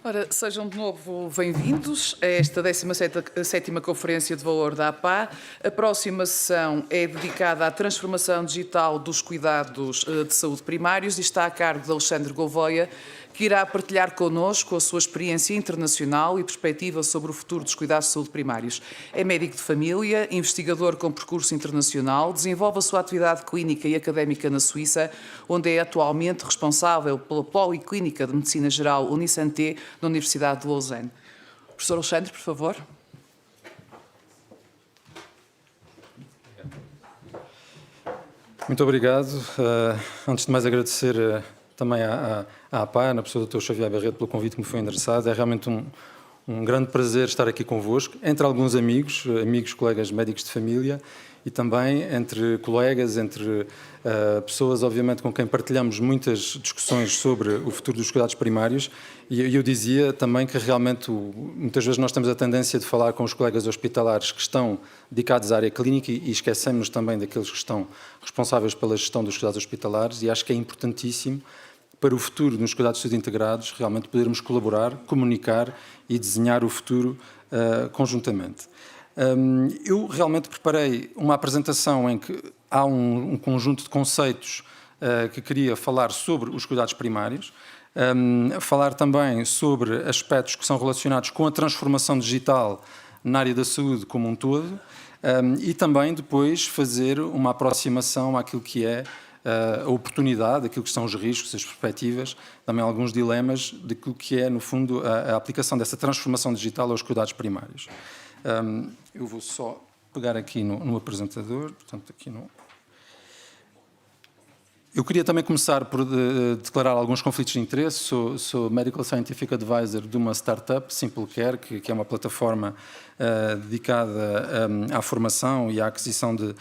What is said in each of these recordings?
Ora, sejam de novo bem-vindos a esta 17ª Conferência de Valor da APA. A próxima sessão é dedicada à transformação digital dos cuidados de saúde primários e está a cargo de Alexandre Gouveia, que irá partilhar connosco a sua experiência internacional e perspectiva sobre o futuro dos cuidados de saúde primários. É médico de família, investigador com percurso internacional, desenvolve a sua atividade clínica e académica na Suíça, onde é atualmente responsável pela Policlínica de Medicina Geral Unisanté, na Universidade de Lausanne. Professor Alexandre, por favor. Muito obrigado. Antes de mais, agradecer também à APA, na pessoa do Dr. Xavier Barreto, pelo convite que me foi endereçado. É realmente um grande prazer estar aqui convosco, entre alguns amigos, colegas médicos de família, e também entre colegas, entre pessoas, obviamente, com quem partilhamos muitas discussões sobre o futuro dos cuidados primários. E eu dizia também que realmente, muitas vezes nós temos a tendência de falar com os colegas hospitalares que estão dedicados à área clínica e esquecemos também daqueles que estão responsáveis pela gestão dos cuidados hospitalares, e acho que é importantíssimo para o futuro nos cuidados de saúde integrados realmente podermos colaborar, comunicar e desenhar o futuro conjuntamente. Eu realmente preparei uma apresentação em que há um conjunto de conceitos que queria falar sobre os cuidados primários, falar também sobre aspectos que são relacionados com a transformação digital na área da saúde como um todo, e também depois fazer uma aproximação àquilo que é a oportunidade, aquilo que são os riscos, as perspectivas, também alguns dilemas daquilo que é, no fundo, a aplicação dessa transformação digital aos cuidados primários. Eu vou só pegar aqui no apresentador, portanto, aqui no... Eu queria também começar por declarar alguns conflitos de interesse. Sou Medical Scientific Advisor de uma startup, Simple Care, que é uma plataforma dedicada à formação e à aquisição de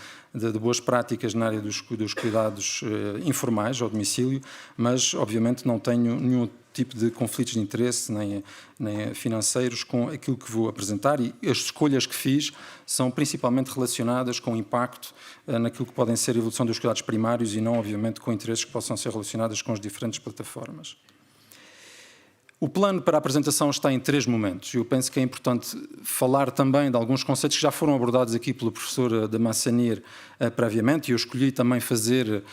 boas práticas na área dos cuidados informais ao domicílio, mas obviamente não tenho nenhum tipo de conflitos de interesse, nem financeiros, com aquilo que vou apresentar, e as escolhas que fiz são principalmente relacionadas com o impacto naquilo que podem ser a evolução dos cuidados primários e não, obviamente, com interesses que possam ser relacionados com as diferentes plataformas. O plano para a apresentação está em 3 momentos. Eu penso que é importante falar também de alguns conceitos que já foram abordados aqui pelo professor Damascenir previamente, e eu escolhi também fazer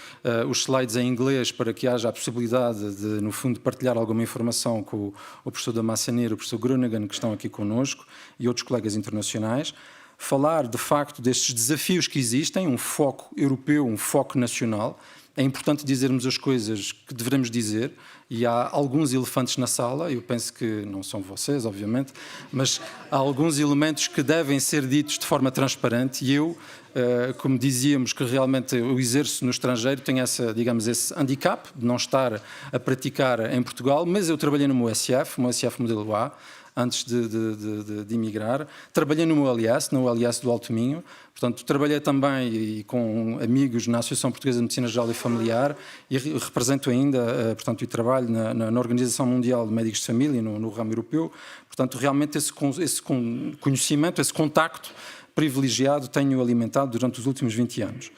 os slides em inglês para que haja a possibilidade de, no fundo, partilhar alguma informação com o professor Damascenir, o professor Grunegan, que estão aqui connosco, e outros colegas internacionais. Falar, de facto, destes desafios que existem, um foco europeu, um foco nacional. É importante dizermos as coisas que devemos dizer, e há alguns elefantes na sala, eu penso que não são vocês, obviamente, mas há alguns elementos que devem ser ditos de forma transparente, e eu, como dizíamos, que realmente eu exerço no estrangeiro, tenho esse handicap de não estar a praticar em Portugal, mas eu trabalhei no USF modelo A, antes de emigrar. Trabalhei no LIS do Alto Minho, portanto, trabalhei também com amigos na Associação Portuguesa de Medicina Geral e Familiar, e represento ainda, portanto, e trabalho na Organização Mundial de Médicos de Família, no ramo europeu. Portanto, realmente esse conhecimento, esse contacto privilegiado tenho alimentado durante os últimos 20 anos.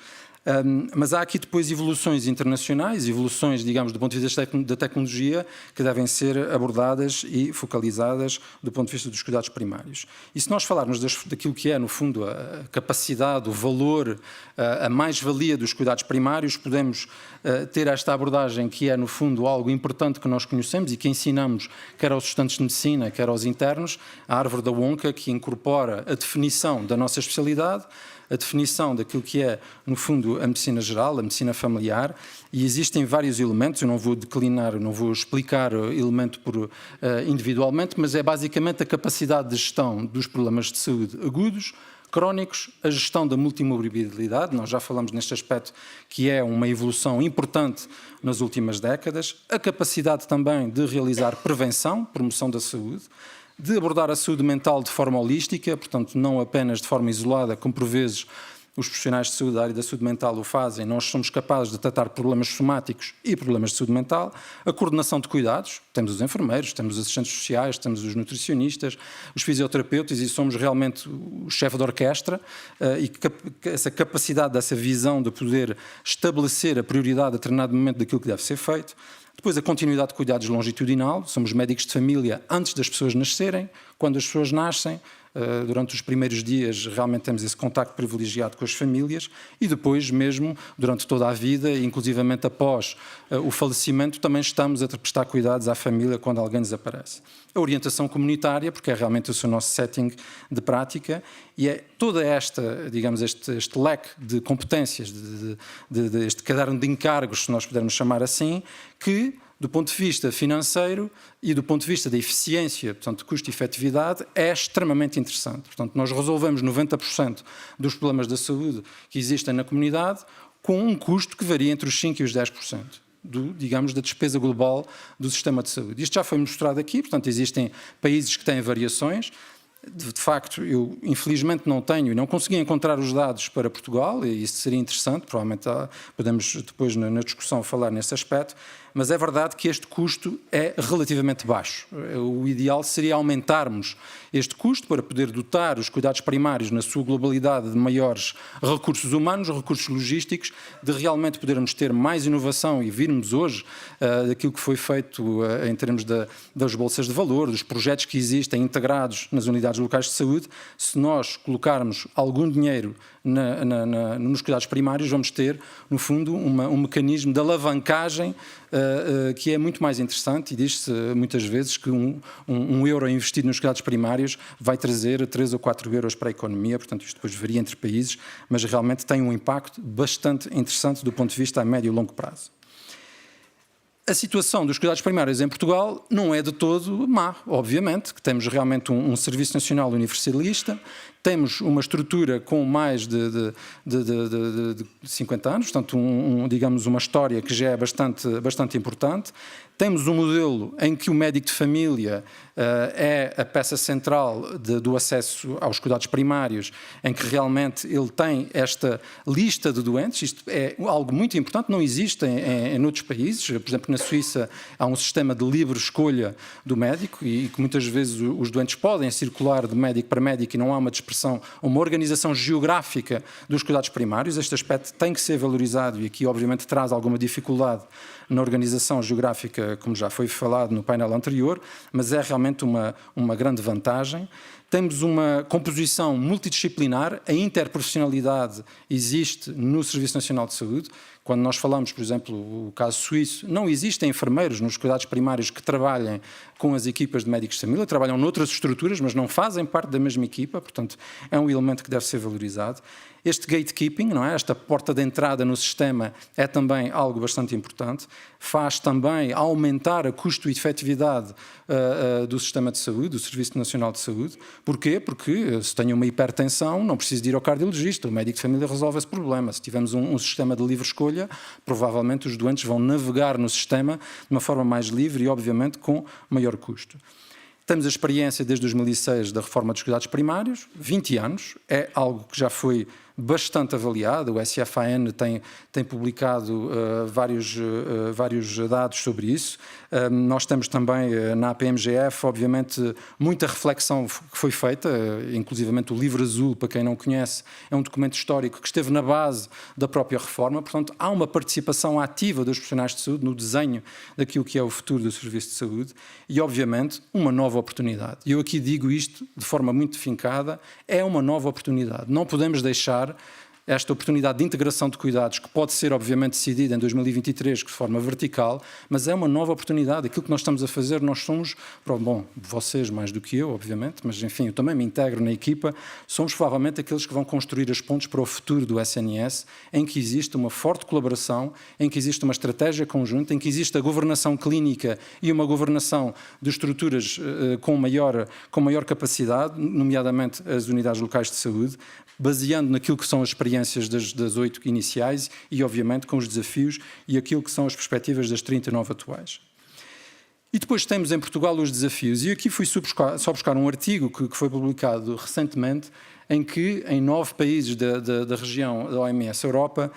Mas há aqui depois evoluções internacionais, evoluções, digamos, do ponto de vista da tecnologia, que devem ser abordadas e focalizadas do ponto de vista dos cuidados primários. E se nós falarmos daquilo que é, no fundo, a capacidade, o valor, a mais-valia dos cuidados primários, podemos ter esta abordagem que é, no fundo, algo importante que nós conhecemos e que ensinamos quer aos estudantes de medicina, quer aos internos, a árvore da Wonka, que incorpora a definição da nossa especialidade, a definição daquilo que é, no fundo, a medicina geral, a medicina familiar, e existem vários elementos. Eu não vou declinar, não vou explicar elemento por individualmente, mas é basicamente a capacidade de gestão dos problemas de saúde agudos, crónicos, a gestão da multimorbilidade, nós já falamos neste aspecto que é uma evolução importante nas últimas décadas, a capacidade também de realizar prevenção, promoção da saúde, de abordar a saúde mental de forma holística, portanto, não apenas de forma isolada, como por vezes os profissionais de saúde da área da saúde mental o fazem, nós somos capazes de tratar problemas somáticos e problemas de saúde mental. A coordenação de cuidados, temos os enfermeiros, temos os assistentes sociais, temos os nutricionistas, os fisioterapeutas e somos realmente o chefe de orquestra e essa capacidade, dessa visão de poder estabelecer a prioridade a determinado momento daquilo que deve ser feito. Depois a continuidade de cuidados longitudinal, somos médicos de família antes das pessoas nascerem, quando as pessoas nascem, durante os primeiros dias realmente temos esse contacto privilegiado com as famílias e depois mesmo durante toda a vida, inclusivamente após o falecimento, também estamos a prestar cuidados à família quando alguém desaparece. A orientação comunitária, porque é realmente o nosso setting de prática e é toda esta, digamos, este leque de competências, este caderno de encargos, se nós pudermos chamar assim, que do ponto de vista financeiro e do ponto de vista da eficiência, portanto, de custo e efetividade, é extremamente interessante. Portanto, nós resolvemos 90% dos problemas da saúde que existem na comunidade com um custo que varia entre os 5% e os 10%. Digamos, da despesa global do sistema de saúde. Isto já foi mostrado aqui, portanto, existem países que têm variações. De facto, eu infelizmente não tenho e não consegui encontrar os dados para Portugal, e isso seria interessante, provavelmente podemos depois na discussão falar nesse aspecto, mas é verdade que este custo é relativamente baixo. O ideal seria aumentarmos este custo para poder dotar os cuidados primários na sua globalidade de maiores recursos humanos, recursos logísticos, de realmente podermos ter mais inovação e virmos hoje daquilo que foi feito em termos das bolsas de valor, dos projetos que existem integrados nas unidades locais de saúde. Se nós colocarmos algum dinheiro nos cuidados primários, vamos ter, no fundo, um mecanismo de alavancagem que é muito mais interessante e diz-se muitas vezes que um euro investido nos cuidados primários vai trazer 3 ou 4 euros para a economia, portanto isto depois varia entre países, mas realmente tem um impacto bastante interessante do ponto de vista a médio e longo prazo. A situação dos cuidados primários em Portugal não é de todo má, obviamente, que temos realmente um Serviço Nacional Universalista, temos uma estrutura com mais de 50 anos, portanto, digamos, uma história que já é bastante importante. Temos um modelo em que o médico de família é a peça central do acesso aos cuidados primários, em que realmente ele tem esta lista de doentes. Isto é algo muito importante, não existe em outros países. Por exemplo, na Suíça há um sistema de livre escolha do médico e que muitas vezes os doentes podem circular de médico para médico e não há uma dispersão, uma organização geográfica dos cuidados primários. Este aspecto tem que ser valorizado e aqui obviamente traz alguma dificuldade na organização geográfica, como já foi falado no painel anterior, mas é realmente uma grande vantagem. Temos uma composição multidisciplinar, a interprofissionalidade existe no Serviço Nacional de Saúde. Quando nós falamos, por exemplo, o caso suíço, não existem enfermeiros nos cuidados primários que trabalhem com as equipas de médicos de família, trabalham noutras estruturas, mas não fazem parte da mesma equipa, portanto, é um elemento que deve ser valorizado. Este gatekeeping, não é? Esta porta de entrada no sistema é também algo bastante importante, faz também aumentar a custo e efetividade do sistema de saúde, do Serviço Nacional de Saúde. Porquê? Porque se tenho uma hipertensão, não preciso de ir ao cardiologista, o médico de família resolve esse problema. Se tivermos um sistema de livre escolha, provavelmente os doentes vão navegar no sistema de uma forma mais livre e, obviamente, com maior custo. Temos a experiência desde 2006 da reforma dos cuidados primários, 20 anos, é algo que já foi bastante avaliado. O SFAN tem publicado vários dados sobre isso. Nós temos também na APMGF, obviamente, muita reflexão que foi feita, inclusivamente o Livro Azul, para quem não conhece, é um documento histórico que esteve na base da própria reforma. Portanto, há uma participação ativa dos profissionais de saúde no desenho daquilo que é o futuro do Serviço de Saúde e, obviamente, uma nova oportunidade. E eu aqui digo isto de forma muito fincada, é uma nova oportunidade. Não podemos deixar esta oportunidade de integração de cuidados, que pode ser, obviamente, decidida em 2023 de forma vertical, mas é uma nova oportunidade. Aquilo que nós estamos a fazer, nós somos, bom, vocês mais do que eu, obviamente, mas, enfim, eu também me integro na equipa, somos provavelmente aqueles que vão construir as pontes para o futuro do SNS, em que existe uma forte colaboração, em que existe uma estratégia conjunta, em que existe a governação clínica e uma governação de estruturas com maior capacidade, nomeadamente as unidades locais de saúde, baseando naquilo que são as experiências das 8 iniciais e, obviamente, com os desafios e aquilo que são as perspectivas das 39 atuais. E depois temos em Portugal os desafios. E aqui fui só buscar um artigo que foi publicado recentemente, em que em 9 países da região da OMS Europa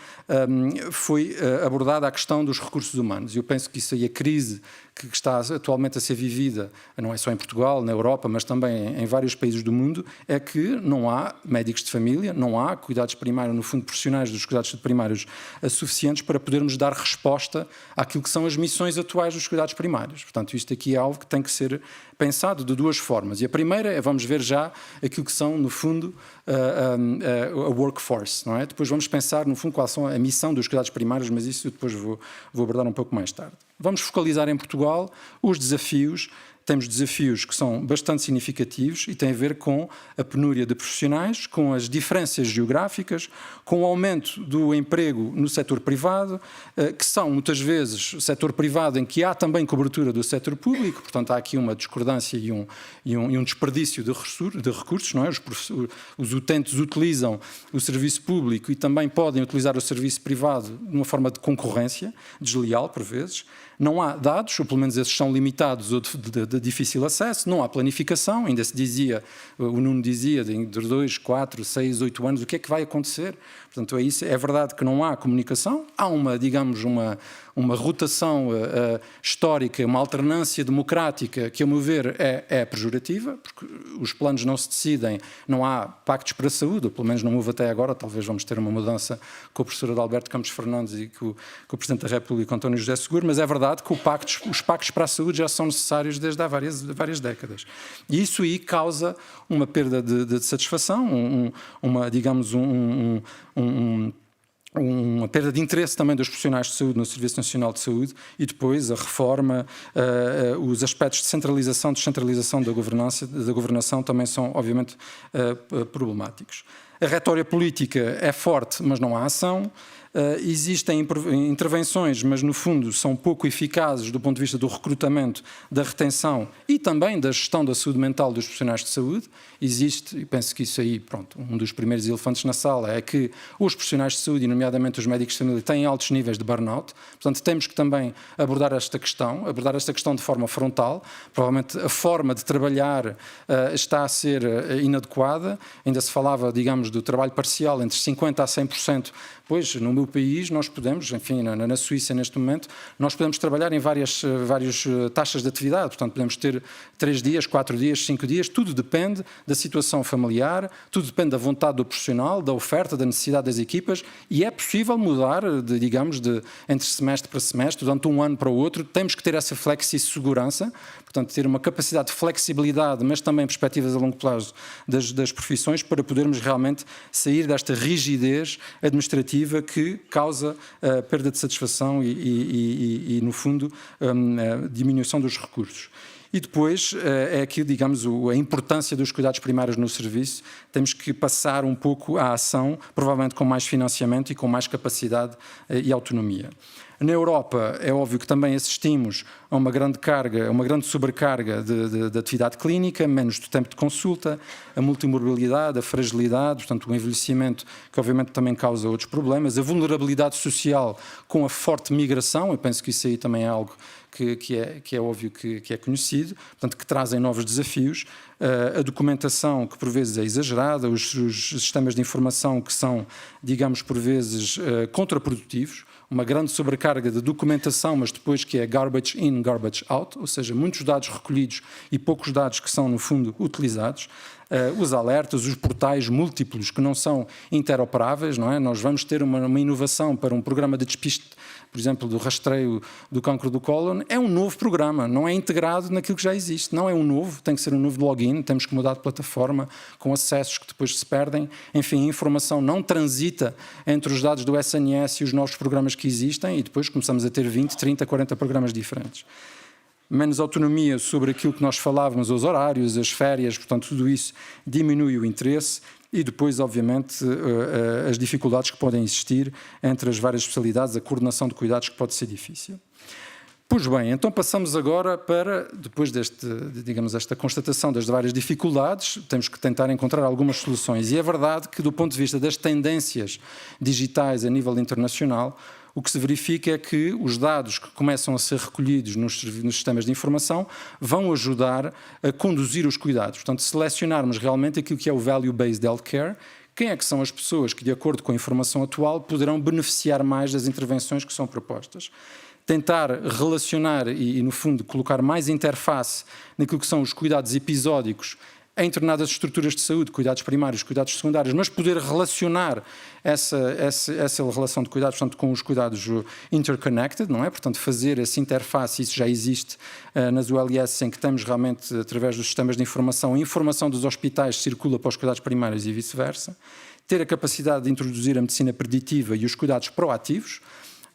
foi abordada a questão dos recursos humanos. Eu penso que isso aí, a crise que está atualmente a ser vivida, não é só em Portugal, na Europa, mas também em vários países do mundo, é que não há médicos de família, não há cuidados primários, no fundo, profissionais dos cuidados primários suficientes para podermos dar resposta àquilo que são as missões atuais dos cuidados primários. Portanto, isto aqui é algo que tem que ser pensado de duas formas. E a primeira é, vamos ver já aquilo que são, no fundo, a workforce, não é? Depois vamos pensar, no fundo, qual são a missão dos cuidados primários, mas isso eu depois vou abordar um pouco mais tarde. Vamos focalizar em Portugal os desafios. Temos desafios que são bastante significativos e têm a ver com a penúria de profissionais, com as diferenças geográficas, com o aumento do emprego no setor privado, que são muitas vezes o setor privado em que há também cobertura do setor público, portanto há aqui uma discordância e um desperdício de recursos, não é? Os utentes utilizam o serviço público e também podem utilizar o serviço privado de uma forma de concorrência desleal, por vezes. Não há dados, ou pelo menos esses são limitados ou de difícil acesso, não há planificação, ainda se dizia, o Nuno dizia, de 2, 4, 6, 8 anos, o que é que vai acontecer? Portanto, é isso. É verdade que não há comunicação, há digamos, uma rotação histórica, uma alternância democrática que, a meu ver, é pejorativa, porque os planos não se decidem, não há pactos para a saúde, ou pelo menos não houve até agora, talvez vamos ter uma mudança com o professor Adalberto Campos Fernandes e com o Presidente da República, António José Seguro, mas é verdade que os pactos para a saúde já são necessários desde há várias décadas. E isso aí causa uma perda de satisfação, digamos, uma perda de interesse também dos profissionais de saúde no Serviço Nacional de Saúde e depois a reforma, os aspectos de centralização, descentralização da governação também são, obviamente, problemáticos. A retórica política é forte, mas não há ação. Existem intervenções, mas no fundo são pouco eficazes do ponto de vista do recrutamento, da retenção e também da gestão da saúde mental dos profissionais de saúde. Existe, e penso que isso aí, pronto, um dos primeiros elefantes na sala é que os profissionais de saúde, e nomeadamente os médicos de família, têm altos níveis de burnout. Portanto, temos que também abordar esta questão de forma frontal. Provavelmente a forma de trabalhar está a ser inadequada. Ainda se falava, digamos, do trabalho parcial entre 50% a 100%. Pois, no meu país, nós podemos, enfim, na Suíça neste momento, nós podemos trabalhar em várias taxas de atividade, portanto podemos ter 3 dias, 4 dias, 5 dias, tudo depende da situação familiar, tudo depende da vontade do profissional, da oferta, da necessidade das equipas e é possível mudar, digamos, entre semestre para semestre, durante um ano para o outro, temos que ter essa flexi-segurança, portanto ter uma capacidade de flexibilidade, mas também perspectivas a longo prazo das profissões para podermos realmente sair desta rigidez administrativa que causa perda de satisfação e no fundo, diminuição dos recursos. E depois é aqui, digamos, a importância dos cuidados primários no serviço. Temos que passar um pouco à ação, provavelmente com mais financiamento e com mais capacidade e autonomia. Na Europa, é óbvio que também assistimos a uma grande sobrecarga de atividade clínica, menos do tempo de consulta, a multimorbilidade, a fragilidade, portanto, o envelhecimento, que obviamente também causa outros problemas, a vulnerabilidade social com a forte migração, eu penso que isso aí também é algo que é óbvio que é conhecido, portanto, que trazem novos desafios, a documentação que por vezes é exagerada, os sistemas de informação que são, digamos, por vezes contraprodutivos, uma grande sobrecarga de documentação, mas depois que é garbage in, garbage out, ou seja, muitos dados recolhidos e poucos dados que são, no fundo, utilizados. Os alertas, os portais múltiplos que não são interoperáveis, não é? Nós vamos ter uma inovação para um programa de despiste, por exemplo, do rastreio do cancro do cólon, é um novo programa, não é integrado naquilo que já existe, não é um novo, tem que ser um novo login, temos que mudar de plataforma, com acessos que depois se perdem, enfim, a informação não transita entre os dados do SNS e os novos programas que existem e depois começamos a ter 20, 30, 40 programas diferentes. Menos autonomia sobre aquilo que nós falávamos, os horários, as férias, portanto, tudo isso diminui o interesse e depois, obviamente, as dificuldades que podem existir entre as várias especialidades, a coordenação de cuidados que pode ser difícil. Pois bem, então passamos agora para, depois desta constatação das várias dificuldades, temos que tentar encontrar algumas soluções. E é verdade que, do ponto de vista das tendências digitais a nível internacional, o que se verifica é que os dados que começam a ser recolhidos nos sistemas de informação vão ajudar a conduzir os cuidados. Portanto, selecionarmos realmente aquilo que é o Value-Based Healthcare, quem é que são as pessoas que, de acordo com a informação atual, poderão beneficiar mais das intervenções que são propostas. Tentar relacionar e, no fundo, colocar mais interface naquilo que são os cuidados episódicos em determinadas estruturas de saúde, cuidados primários, cuidados secundários, mas poder relacionar essa relação de cuidados, portanto, com os cuidados interconnected, não é? Portanto, fazer essa interface, isso já existe nas ULS, em que temos realmente, através dos sistemas de informação, a informação dos hospitais circula para os cuidados primários e vice-versa. Ter a capacidade de introduzir a medicina preditiva e os cuidados proativos.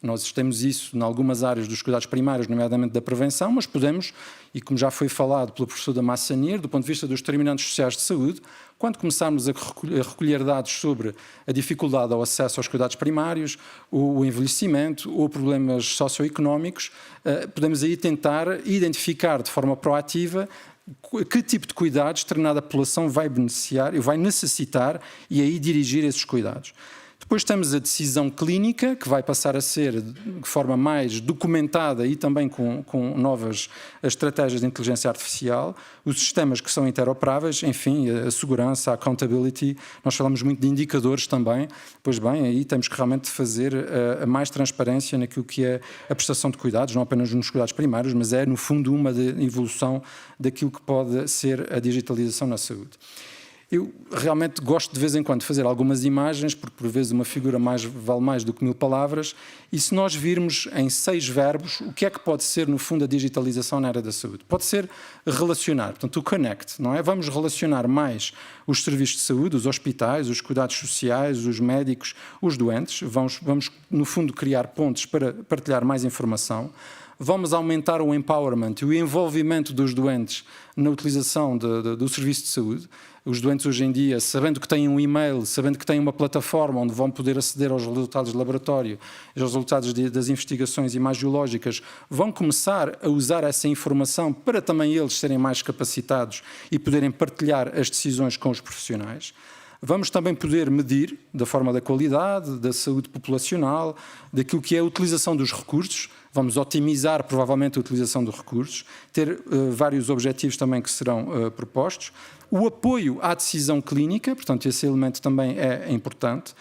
Nós temos isso em algumas áreas dos cuidados primários, nomeadamente da prevenção, mas podemos, e como já foi falado pelo professor Damascenier, do ponto de vista dos determinantes sociais de saúde, quando começarmos a recolher dados sobre a dificuldade ao acesso aos cuidados primários, o envelhecimento ou problemas socioeconómicos, podemos aí tentar identificar de forma proativa que tipo de cuidados determinada população vai beneficiar e vai necessitar e aí dirigir esses cuidados. Depois temos a decisão clínica, que vai passar a ser de forma mais documentada e também com novas estratégias de inteligência artificial, os sistemas que são interoperáveis, enfim, a segurança, a accountability, nós falamos muito de indicadores também, pois bem, aí temos que realmente fazer a mais transparência naquilo que é a prestação de cuidados, não apenas nos cuidados primários, mas é, no fundo, uma evolução daquilo que pode ser a digitalização na saúde. Eu realmente gosto de vez em quando de fazer algumas imagens, porque por vezes uma figura vale mais do que 1000 palavras, e se nós virmos em 6 verbos, o que é que pode ser no fundo a digitalização na área da saúde? Pode ser relacionar, portanto o connect, não é? Vamos relacionar mais os serviços de saúde, os hospitais, os cuidados sociais, os médicos, os doentes, vamos no fundo criar pontes para partilhar mais informação. Vamos aumentar o empowerment e o envolvimento dos doentes na utilização do serviço de saúde. Os doentes hoje em dia, sabendo que têm um e-mail, sabendo que têm uma plataforma onde vão poder aceder aos resultados de laboratório, aos resultados das investigações imagiológicas, vão começar a usar essa informação para também eles serem mais capacitados e poderem partilhar as decisões com os profissionais. Vamos também poder medir, da forma da qualidade, da saúde populacional, daquilo que é a utilização dos recursos. Vamos otimizar, provavelmente, a utilização dos recursos, ter vários objetivos também que serão propostos. O apoio à decisão clínica, portanto, esse elemento também é importante.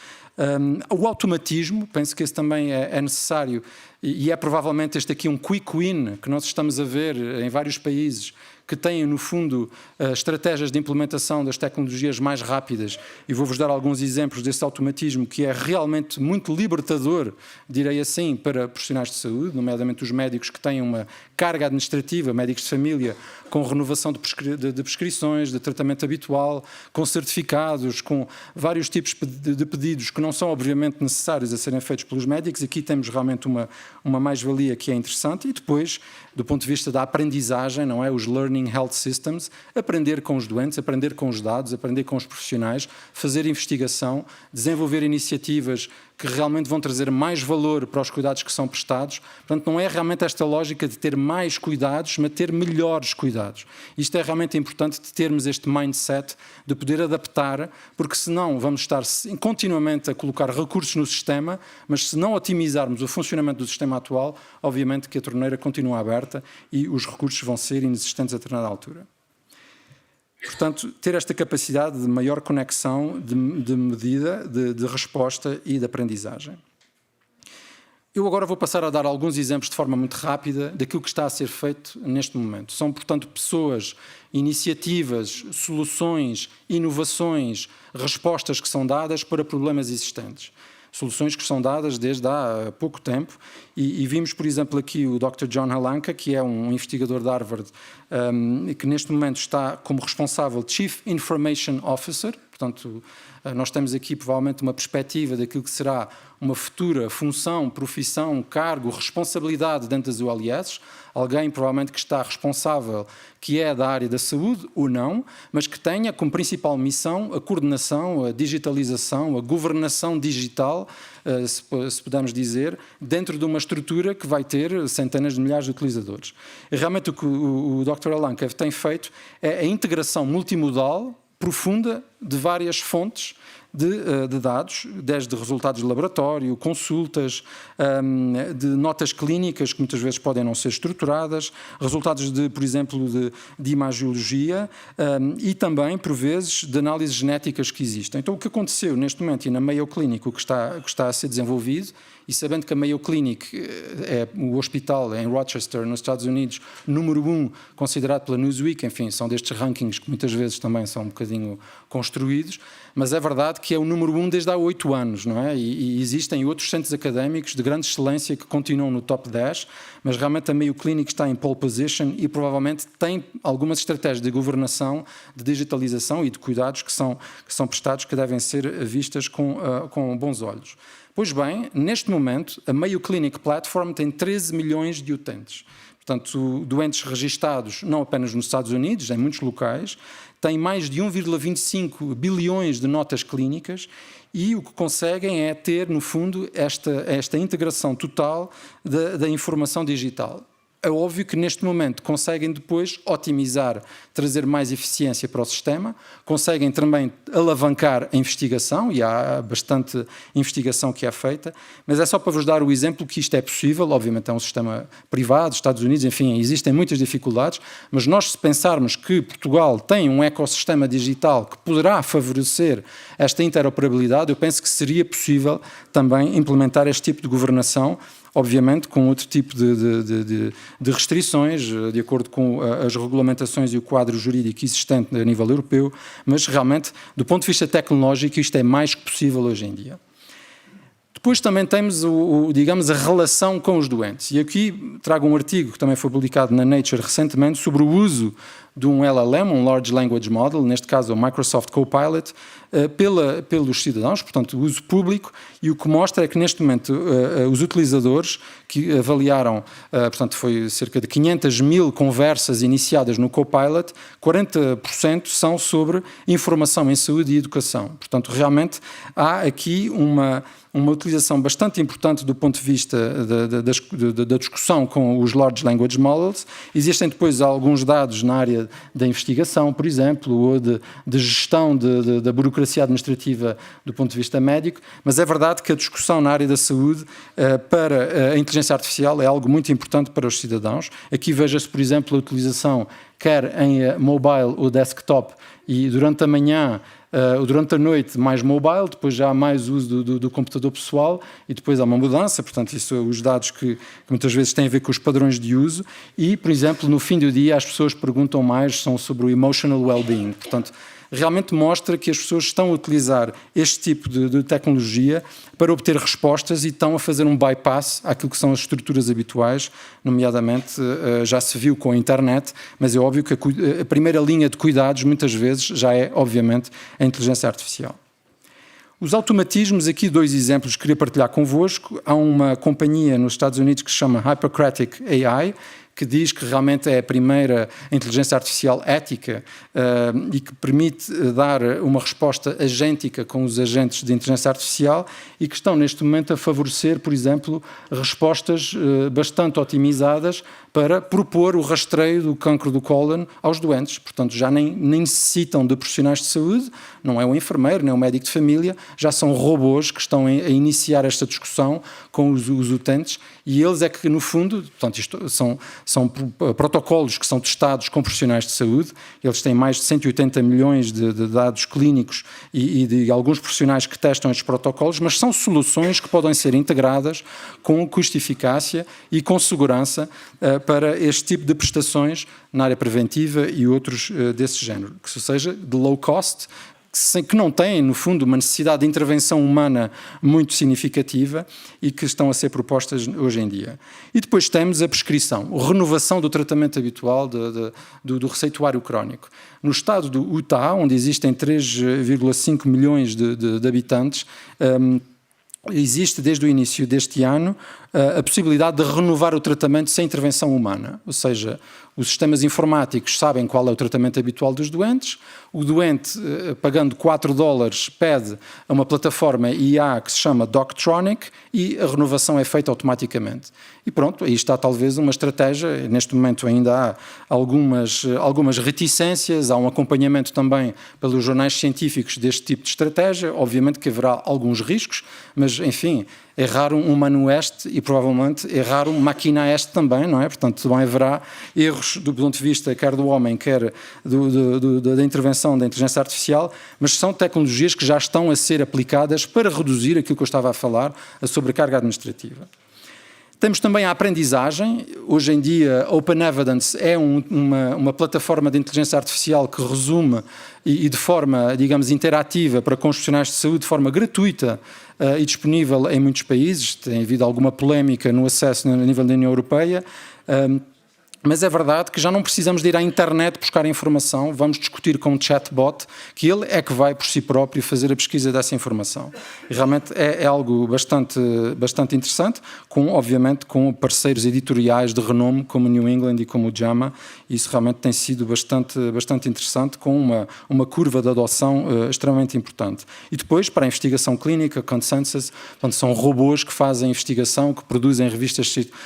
O automatismo, penso que esse também é necessário e é provavelmente este aqui um quick win que nós estamos a ver em vários países que têm, no fundo, estratégias de implementação das tecnologias mais rápidas. E vou-vos dar alguns exemplos desse automatismo que é realmente muito libertador, direi assim, para profissionais de saúde, nomeadamente os médicos que têm uma carga administrativa, médicos de família, com renovação de prescrições, de tratamento habitual, com certificados, com vários tipos de pedidos que não são, obviamente, necessários a serem feitos pelos médicos. Aqui temos realmente uma mais-valia que é interessante. E depois, do ponto de vista da aprendizagem, não é? Os Learning Health Systems, aprender com os doentes, aprender com os dados, aprender com os profissionais, fazer investigação, desenvolver iniciativas que realmente vão trazer mais valor para os cuidados que são prestados. Portanto, não é realmente esta lógica de ter mais cuidados, mas ter melhores cuidados. Isto é realmente importante, de termos este mindset, de poder adaptar, porque senão vamos estar continuamente a colocar recursos no sistema, mas se não otimizarmos o funcionamento do sistema atual, obviamente que a torneira continua aberta e os recursos vão ser inexistentes a determinada altura. Portanto, ter esta capacidade de maior conexão, de medida, de resposta e de aprendizagem. Eu agora vou passar a dar alguns exemplos de forma muito rápida daquilo que está a ser feito neste momento. São, portanto, pessoas, iniciativas, soluções, inovações, respostas que são dadas para problemas existentes. Soluções que são dadas desde há pouco tempo e vimos, por exemplo, aqui o Dr. John Halanka, que é um investigador de Harvard, que neste momento está como responsável Chief Information Officer. Portanto, nós temos aqui provavelmente uma perspectiva daquilo que será uma futura função, profissão, cargo, responsabilidade dentro das ULS, alguém provavelmente que está responsável, que é da área da saúde ou não, mas que tenha como principal missão a coordenação, a digitalização, a governação digital, se pudermos dizer, dentro de uma estrutura que vai ter centenas de milhares de utilizadores. E realmente o que o Dr. Halanka tem feito é a integração multimodal profunda de várias fontes de dados, desde resultados de laboratório, consultas, de notas clínicas que muitas vezes podem não ser estruturadas, resultados de, por exemplo, de imagiologia e também, por vezes, de análises genéticas que existem. Então, o que aconteceu neste momento e na Mayo Clinic, o que está a ser desenvolvido, e sabendo que a Mayo Clinic é o hospital em Rochester, nos Estados Unidos, número 1, considerado pela Newsweek, enfim, são destes rankings que muitas vezes também são um bocadinho construídos, mas é verdade que é o número 1 desde há 8 anos, não é? E existem outros centros académicos de grande excelência que continuam no top 10, mas realmente a Mayo Clinic está em pole position e provavelmente tem algumas estratégias de governação, de digitalização e de cuidados que são prestados, que devem ser vistas com bons olhos. Pois bem, neste momento, a Mayo Clinic Platform tem 13 milhões de utentes. Portanto, doentes registados não apenas nos Estados Unidos, em muitos locais, tem mais de 1,25 bilhões de notas clínicas e o que conseguem é ter, no fundo, esta integração total da informação digital. É óbvio que neste momento conseguem depois otimizar, trazer mais eficiência para o sistema, conseguem também alavancar a investigação, e há bastante investigação que é feita, mas é só para vos dar o exemplo que isto é possível. Obviamente é um sistema privado, Estados Unidos, enfim, existem muitas dificuldades, mas nós, se pensarmos que Portugal tem um ecossistema digital que poderá favorecer esta interoperabilidade, eu penso que seria possível também implementar este tipo de governação, obviamente com outro tipo de restrições, de acordo com as regulamentações e o quadro jurídico existente a nível europeu, mas realmente, do ponto de vista tecnológico, isto é mais que possível hoje em dia. Depois também temos, digamos, a relação com os doentes. E aqui trago um artigo que também foi publicado na Nature recentemente sobre o uso de um LLM, um Large Language Model, neste caso o Microsoft Copilot, pelos cidadãos, portanto, o uso público, e o que mostra é que neste momento os utilizadores que avaliaram, portanto, foi cerca de 500 mil conversas iniciadas no Copilot, 40% são sobre informação em saúde e educação. Portanto, realmente há aqui uma utilização bastante importante do ponto de vista da discussão com os Large Language Models. Existem depois alguns dados na área da investigação, por exemplo, ou de gestão da burocracia administrativa do ponto de vista médico, mas é verdade que a discussão na área da saúde para a inteligência artificial é algo muito importante para os cidadãos. Aqui veja-se, por exemplo, a utilização quer em mobile ou desktop, e durante a manhã durante a noite mais mobile, depois já há mais uso do computador pessoal e depois há uma mudança, portanto isso são os dados que muitas vezes têm a ver com os padrões de uso e, por exemplo, no fim do dia as pessoas perguntam mais sobre o emotional well-being, portanto realmente mostra que as pessoas estão a utilizar este tipo de tecnologia para obter respostas e estão a fazer um bypass àquilo que são as estruturas habituais, nomeadamente já se viu com a internet, mas é óbvio que a primeira linha de cuidados muitas vezes já é, obviamente, a inteligência artificial. Os automatismos, aqui 2 exemplos que queria partilhar convosco. Há uma companhia nos Estados Unidos que se chama Hypercratic AI, que diz que realmente é a primeira inteligência artificial ética e que permite dar uma resposta agêntica com os agentes de inteligência artificial e que estão neste momento a favorecer, por exemplo, respostas bastante otimizadas para propor o rastreio do cancro do cólon aos doentes. Portanto, já nem necessitam de profissionais de saúde, não é um enfermeiro, nem um médico de família, já são robôs que estão a iniciar esta discussão com os utentes e eles é que, no fundo, portanto, isto são protocolos que são testados com profissionais de saúde, eles têm mais de 180 milhões de dados clínicos e de alguns profissionais que testam estes protocolos, mas são soluções que podem ser integradas com custo-eficácia e com segurança para este tipo de prestações na área preventiva e outros desse género, que seja de low cost, que não têm, no fundo, uma necessidade de intervenção humana muito significativa e que estão a ser propostas hoje em dia. E depois temos a prescrição, a renovação do tratamento habitual do receituário crónico. No estado do Utah, onde existem 3,5 milhões de habitantes, existe desde o início deste ano a possibilidade de renovar o tratamento sem intervenção humana, ou seja, os sistemas informáticos sabem qual é o tratamento habitual dos doentes, o doente, pagando $4, pede a uma plataforma IA que se chama Doctronic e a renovação é feita automaticamente. E pronto, aí está talvez uma estratégia, neste momento ainda há algumas reticências, há um acompanhamento também pelos jornais científicos deste tipo de estratégia, obviamente que haverá alguns riscos, mas enfim, é raro um humano este e provavelmente é raro um máquina este também, não é? Portanto, também haverá erros do ponto de vista quer do homem, quer da intervenção da inteligência artificial, mas são tecnologias que já estão a ser aplicadas para reduzir aquilo que eu estava a falar, a sobrecarga administrativa. Temos também a aprendizagem. Hoje em dia, Open Evidence é uma plataforma de inteligência artificial que resume e de forma, digamos, interativa para profissionais de saúde, de forma gratuita e disponível em muitos países. Tem havido alguma polémica no acesso a nível da União Europeia. Mas é verdade que já não precisamos de ir à internet buscar informação, vamos discutir com um chatbot, que ele é que vai por si próprio fazer a pesquisa dessa informação. E realmente é algo bastante interessante, obviamente com parceiros editoriais de renome como o New England e como o JAMA. Isso realmente tem sido bastante interessante, com uma curva de adoção extremamente importante. E depois, para a investigação clínica, Consensus, portanto, são robôs que fazem investigação, que produzem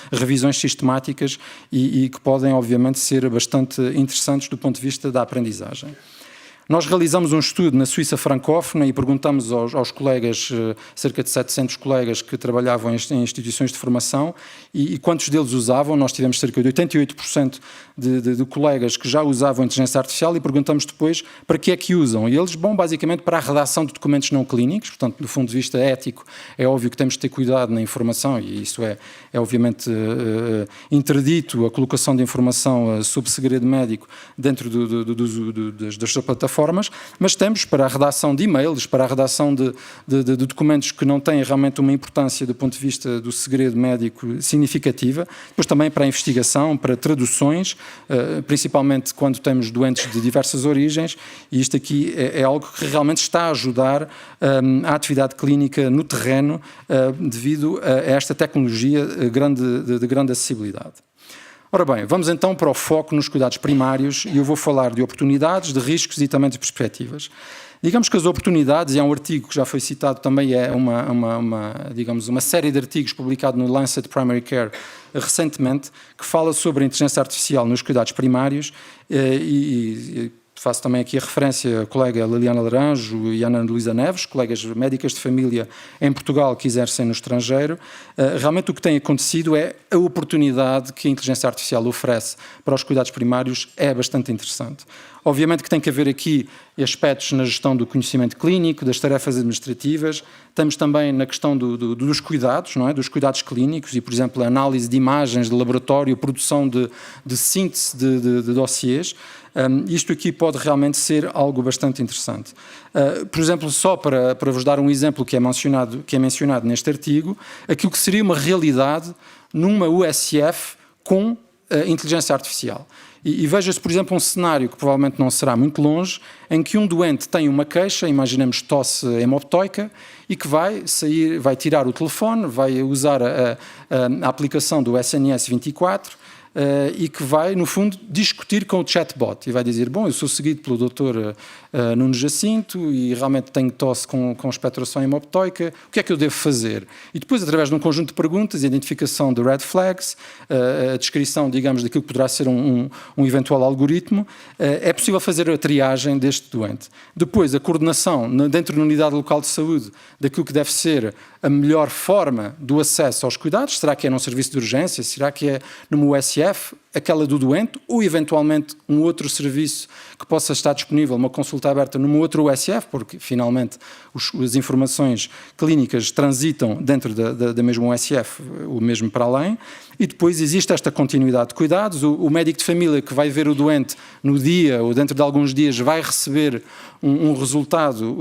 revisões sistemáticas e que podem, obviamente, ser bastante interessantes do ponto de vista da aprendizagem. Nós realizamos um estudo na Suíça francófona e perguntamos aos colegas, cerca de 700 colegas que trabalhavam em instituições de formação e quantos deles usavam. Nós tivemos cerca de 88% de colegas que já usavam inteligência artificial e perguntamos depois para que é que usam. E eles, basicamente para a redação de documentos não clínicos, portanto, do ponto de vista ético, é óbvio que temos de ter cuidado na informação e isso é obviamente interdito a colocação de informação sob segredo médico dentro das plataformas, mas temos para a redação de e-mails, para a redação de documentos que não têm realmente uma importância do ponto de vista do segredo médico significativa, depois também para a investigação, para traduções, principalmente quando temos doentes de diversas origens, e isto aqui é algo que realmente está a ajudar a atividade clínica no terreno devido a esta tecnologia de grande acessibilidade. Ora bem, vamos então para o foco nos cuidados primários e eu vou falar de oportunidades, de riscos e também de perspectivas. Digamos que as oportunidades, e há um artigo que já foi citado também, é uma série de artigos publicado no Lancet Primary Care recentemente, que fala sobre a inteligência artificial nos cuidados primários e faço também aqui a referência à colega Liliana Laranjo e Ana Luísa Neves, colegas médicas de família em Portugal que exercem no estrangeiro. Realmente o que tem acontecido é a oportunidade que a inteligência artificial oferece para os cuidados primários é bastante interessante. Obviamente que tem que haver aqui aspectos na gestão do conhecimento clínico, das tarefas administrativas, estamos também na questão dos cuidados, não é? Dos cuidados clínicos e, por exemplo, a análise de imagens de laboratório, produção de síntese de dossiês. Isto aqui pode realmente ser algo bastante interessante. Por exemplo, só para vos dar um exemplo que é mencionado neste artigo, aquilo que seria uma realidade numa USF com inteligência artificial. E veja-se, por exemplo, um cenário que provavelmente não será muito longe, em que um doente tem uma queixa, imaginemos tosse hemoptoica, e que vai tirar o telefone, vai usar a aplicação do SNS 24 e que vai, no fundo, discutir com o chatbot e vai dizer, bom, eu sou seguido pelo Dr. Nuno Jacinto e realmente tenho tosse com expectoração hemoptoica, o que é que eu devo fazer? E depois, através de um conjunto de perguntas, a identificação de red flags, a descrição, digamos, daquilo que poderá ser um eventual algoritmo, é possível fazer a triagem deste doente. Depois, a coordenação dentro da unidade local de saúde daquilo que deve ser a melhor forma do acesso aos cuidados, será que é num serviço de urgência, será que é numa USF, aquela do doente, ou eventualmente um outro serviço que possa estar disponível, uma consulta aberta numa outra USF, porque finalmente as informações clínicas transitam dentro da mesma USF, o mesmo para além, e depois existe esta continuidade de cuidados, o médico de família que vai ver o doente no dia ou dentro de alguns dias vai receber um resultado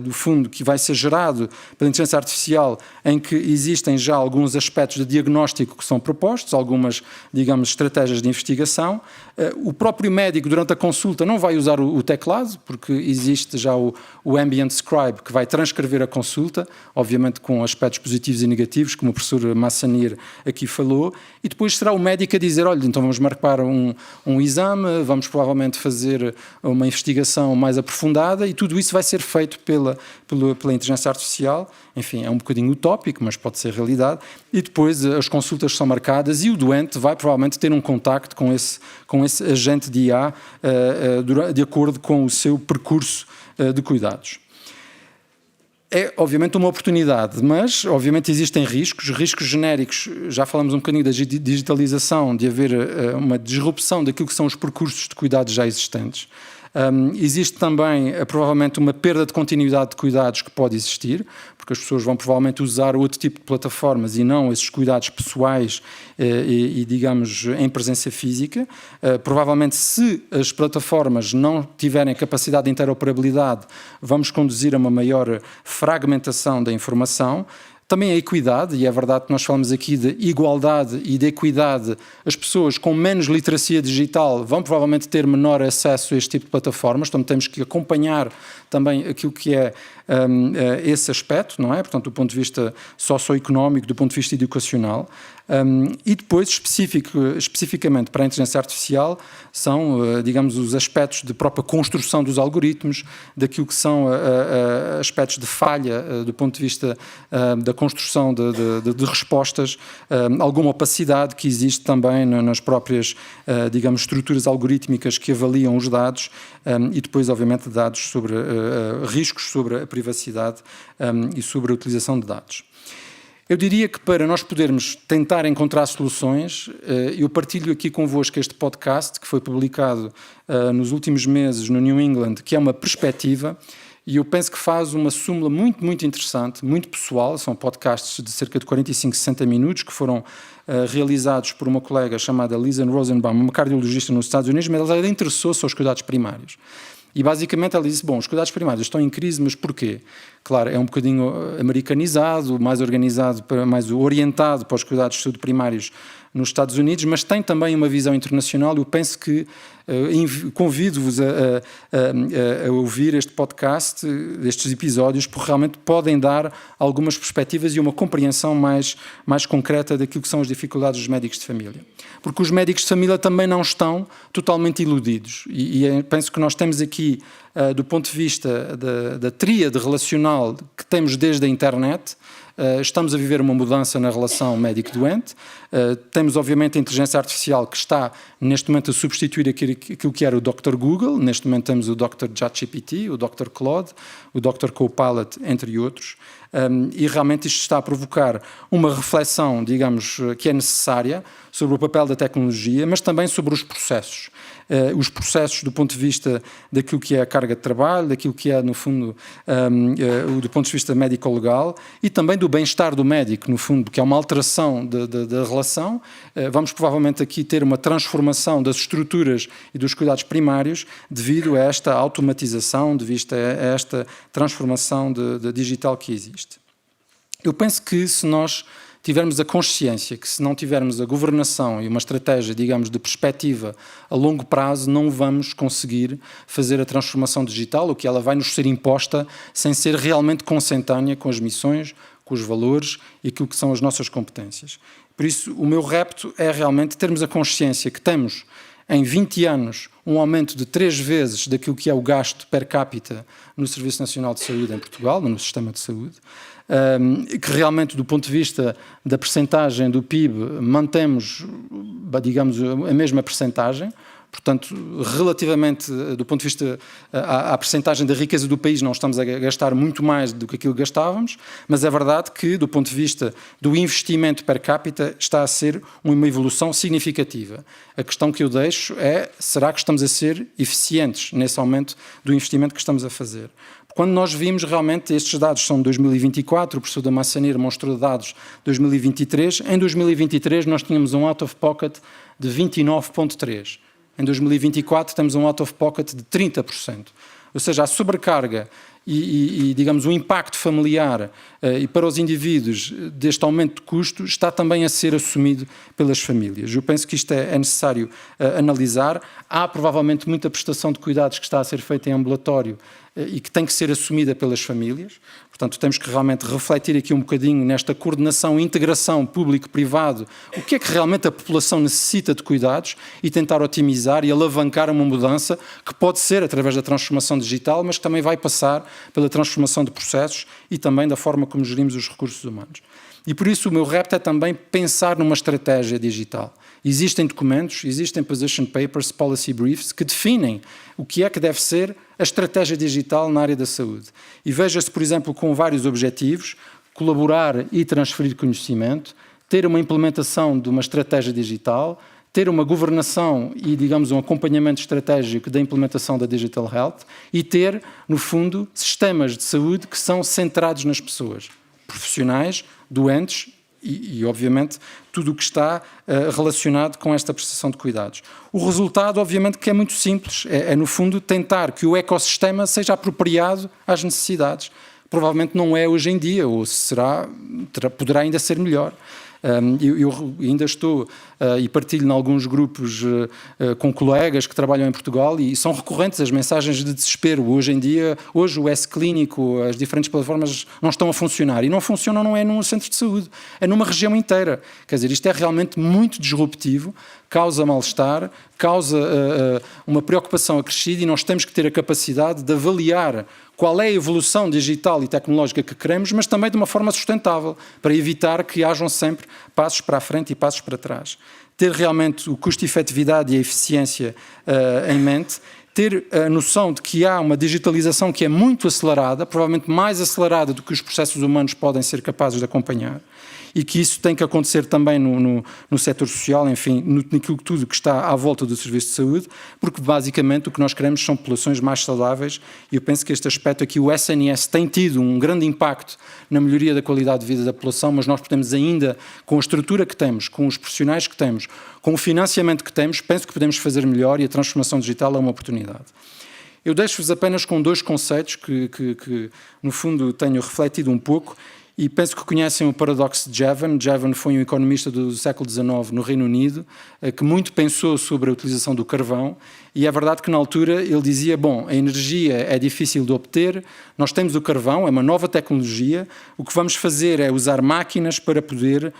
do fundo que vai ser gerado pela inteligência artificial em que existem já alguns aspectos de diagnóstico que são propostos, algumas, digamos, estratégias estratégias de investigação. O próprio médico, durante a consulta, não vai usar o teclado, porque existe já o Ambient Scribe, que vai transcrever a consulta, obviamente com aspectos positivos e negativos, como o professor Massanir aqui falou, e depois será o médico a dizer, olha, então vamos marcar um exame, vamos provavelmente fazer uma investigação mais aprofundada, e tudo isso vai ser feito pela inteligência artificial. Enfim, é um bocadinho utópico, mas pode ser realidade, e depois as consultas são marcadas e o doente vai provavelmente ter um contacto com esse agente de IA de acordo com o seu percurso de cuidados. É, obviamente, uma oportunidade, mas, obviamente, existem riscos genéricos. Já falamos um bocadinho da digitalização, de haver uma disrupção daquilo que são os percursos de cuidados já existentes. Existe também, provavelmente, uma perda de continuidade de cuidados que pode existir, porque as pessoas vão provavelmente usar outro tipo de plataformas e não esses cuidados pessoais e digamos, em presença física. Provavelmente, se as plataformas não tiverem capacidade de interoperabilidade, vamos conduzir a uma maior fragmentação da informação. Também a equidade, e é verdade que nós falamos aqui de igualdade e de equidade, as pessoas com menos literacia digital vão provavelmente ter menor acesso a este tipo de plataformas, então temos que acompanhar também aquilo que é esse aspecto, não é? Portanto, do ponto de vista socioeconómico, do ponto de vista educacional. E depois, especificamente para a inteligência artificial, são, digamos, os aspectos de própria construção dos algoritmos, daquilo que são aspectos de falha do ponto de vista da construção de respostas, alguma opacidade que existe também nas próprias, digamos, estruturas algorítmicas que avaliam os dados e depois, obviamente, dados sobre riscos sobre a privacidade e sobre a utilização de dados. Eu diria que para nós podermos tentar encontrar soluções, eu partilho aqui convosco este podcast que foi publicado nos últimos meses no New England, que é uma perspectiva, e eu penso que faz uma súmula muito, muito interessante, muito pessoal. São podcasts de cerca de 45, 60 minutos que foram realizados por uma colega chamada Lisa Rosenbaum, uma cardiologista nos Estados Unidos, mas ela interessou-se aos cuidados primários. E basicamente ela disse, bom, os cuidados primários estão em crise, mas porquê? Claro, é um bocadinho americanizado, mais organizado, mais orientado para os cuidados de saúde primários nos Estados Unidos, mas tem também uma visão internacional. Eu penso que convido-vos a ouvir este podcast, estes episódios, porque realmente podem dar algumas perspectivas e uma compreensão mais concreta daquilo que são as dificuldades dos médicos de família. Porque os médicos de família também não estão totalmente iludidos. E penso que nós temos aqui, do ponto de vista da tríade relacional que temos desde a internet, estamos a viver uma mudança na relação médico-doente. Temos, obviamente, a inteligência artificial que está, neste momento, a substituir aquilo que era o Dr. Google. Neste momento temos o Dr. ChatGPT, o Dr. Claude, o Dr. Copilot, entre outros. E realmente isto está a provocar uma reflexão, digamos, que é necessária sobre o papel da tecnologia, mas também sobre os processos. Os processos do ponto de vista daquilo que é a carga de trabalho, daquilo que é, no fundo, do ponto de vista médico-legal e também do bem-estar do médico, no fundo, que é uma alteração da relação. Vamos provavelmente aqui ter uma transformação das estruturas e dos cuidados primários devido a esta automatização, devido a esta transformação digital que existe. Eu penso que se nós tivermos a consciência que se não tivermos a governação e uma estratégia, digamos, de perspectiva a longo prazo, não vamos conseguir fazer a transformação digital, ou que ela vai nos ser imposta sem ser realmente consentânea com as missões, com os valores e aquilo que são as nossas competências. Por isso, o meu repto é realmente termos a consciência que temos, em 20 anos, um aumento de 3 vezes daquilo que é o gasto per capita no Serviço Nacional de Saúde em Portugal, no sistema de saúde, que realmente, do ponto de vista da percentagem do PIB, mantemos, digamos, a mesma percentagem. Portanto, relativamente, do ponto de vista à percentagem da riqueza do país, não estamos a gastar muito mais do que aquilo que gastávamos, mas é verdade que, do ponto de vista do investimento per capita, está a ser uma evolução significativa. A questão que eu deixo é, será que estamos a ser eficientes nesse aumento do investimento que estamos a fazer? Quando nós vimos realmente, estes dados são de 2024, o professor da Massanir mostrou dados de 2023, em 2023 nós tínhamos um out-of-pocket de 29,3%. Em 2024 temos um out-of-pocket de 30%. Ou seja, a sobrecarga digamos, o impacto familiar e para os indivíduos deste aumento de custo está também a ser assumido pelas famílias. Eu penso que isto é necessário analisar. Há provavelmente muita prestação de cuidados que está a ser feita em ambulatório e que tem que ser assumida pelas famílias. Portanto, temos que realmente refletir aqui um bocadinho nesta coordenação e integração público-privado, o que é que realmente a população necessita de cuidados e tentar otimizar e alavancar uma mudança que pode ser através da transformação digital, mas que também vai passar pela transformação de processos e também da forma como gerimos os recursos humanos. E por isso o meu repto é também pensar numa estratégia digital. Existem documentos, existem position papers, policy briefs, que definem o que é que deve ser a estratégia digital na área da saúde. E veja-se, por exemplo, com vários objetivos: colaborar e transferir conhecimento, ter uma implementação de uma estratégia digital, ter uma governação e, digamos, um acompanhamento estratégico da implementação da Digital Health e ter, no fundo, sistemas de saúde que são centrados nas pessoas, profissionais, doentes e obviamente, tudo o que está relacionado com esta prestação de cuidados. O resultado, obviamente, que é muito simples, no fundo, tentar que o ecossistema seja apropriado às necessidades. Provavelmente não é hoje em dia, ou poderá ainda ser melhor. Eu ainda estou e partilho em alguns grupos com colegas que trabalham em Portugal e são recorrentes as mensagens de desespero. Hoje em dia, o S-Clínico, as diferentes plataformas não estão a funcionar. E não funcionam não é num centro de saúde, é numa região inteira. Quer dizer, isto é realmente muito disruptivo, causa mal-estar, causa uma preocupação acrescida e nós temos que ter a capacidade de avaliar qual é a evolução digital e tecnológica que queremos, mas também de uma forma sustentável, para evitar que hajam sempre passos para a frente e passos para trás. Ter realmente o custo-efetividade e a eficiência em mente, ter a noção de que há uma digitalização que é muito acelerada, provavelmente mais acelerada do que os processos humanos podem ser capazes de acompanhar, e que isso tem que acontecer também no setor social, enfim, naquilo tudo que está à volta do serviço de saúde, porque basicamente o que nós queremos são populações mais saudáveis e eu penso que este aspecto aqui, o SNS tem tido um grande impacto na melhoria da qualidade de vida da população, mas nós podemos ainda, com a estrutura que temos, com os profissionais que temos, com o financiamento que temos, penso que podemos fazer melhor e a transformação digital é uma oportunidade. Eu deixo-vos apenas com dois conceitos que no fundo tenho refletido um pouco. E penso que conhecem o paradoxo de Jevon. Jevon foi um economista do século XIX no Reino Unido, que muito pensou sobre a utilização do carvão, e é verdade que na altura ele dizia, bom, a energia é difícil de obter, nós temos o carvão, é uma nova tecnologia, o que vamos fazer é usar máquinas para poder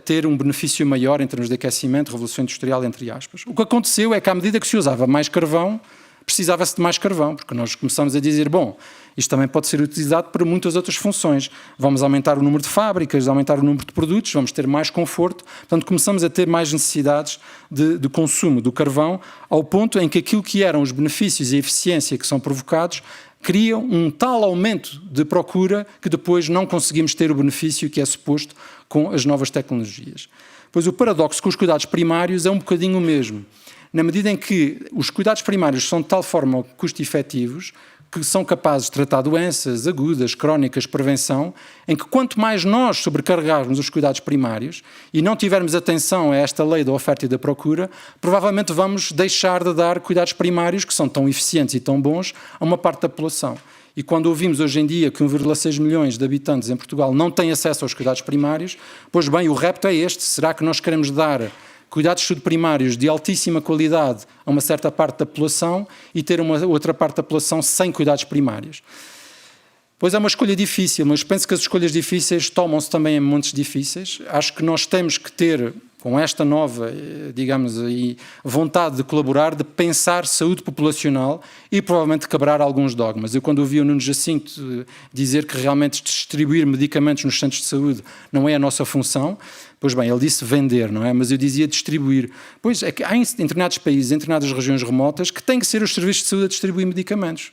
ter um benefício maior em termos de aquecimento, revolução industrial, entre aspas. O que aconteceu é que à medida que se usava mais carvão, precisava-se de mais carvão, porque nós começamos a dizer, bom, isto também pode ser utilizado para muitas outras funções. Vamos aumentar o número de fábricas, aumentar o número de produtos, vamos ter mais conforto. Portanto, começamos a ter mais necessidades de consumo do carvão, ao ponto em que aquilo que eram os benefícios e a eficiência que são provocados criam um tal aumento de procura que depois não conseguimos ter o benefício que é suposto com as novas tecnologias. Pois o paradoxo com os cuidados primários é um bocadinho o mesmo. Na medida em que os cuidados primários são de tal forma custo-efetivos que são capazes de tratar doenças agudas, crónicas, prevenção, em que quanto mais nós sobrecarregarmos os cuidados primários e não tivermos atenção a esta lei da oferta e da procura, provavelmente vamos deixar de dar cuidados primários que são tão eficientes e tão bons a uma parte da população. E quando ouvimos hoje em dia que 1,6 milhões de habitantes em Portugal não têm acesso aos cuidados primários, pois bem, o repto é este. Será que nós queremos dar cuidados de saúde primários de altíssima qualidade a uma certa parte da população e ter uma outra parte da população sem cuidados primários? Pois é uma escolha difícil, mas penso que as escolhas difíceis tomam-se também em momentos difíceis. Acho que nós temos que ter, com esta nova, digamos, vontade de colaborar, de pensar saúde populacional e provavelmente quebrar alguns dogmas. Eu, quando ouvi o Nuno Jacinto dizer que realmente distribuir medicamentos nos centros de saúde não é a nossa função, pois bem, ele disse vender, não é? Mas eu dizia distribuir. Pois é que há em determinados países, em determinadas regiões remotas, que têm que ser os serviços de saúde a distribuir medicamentos.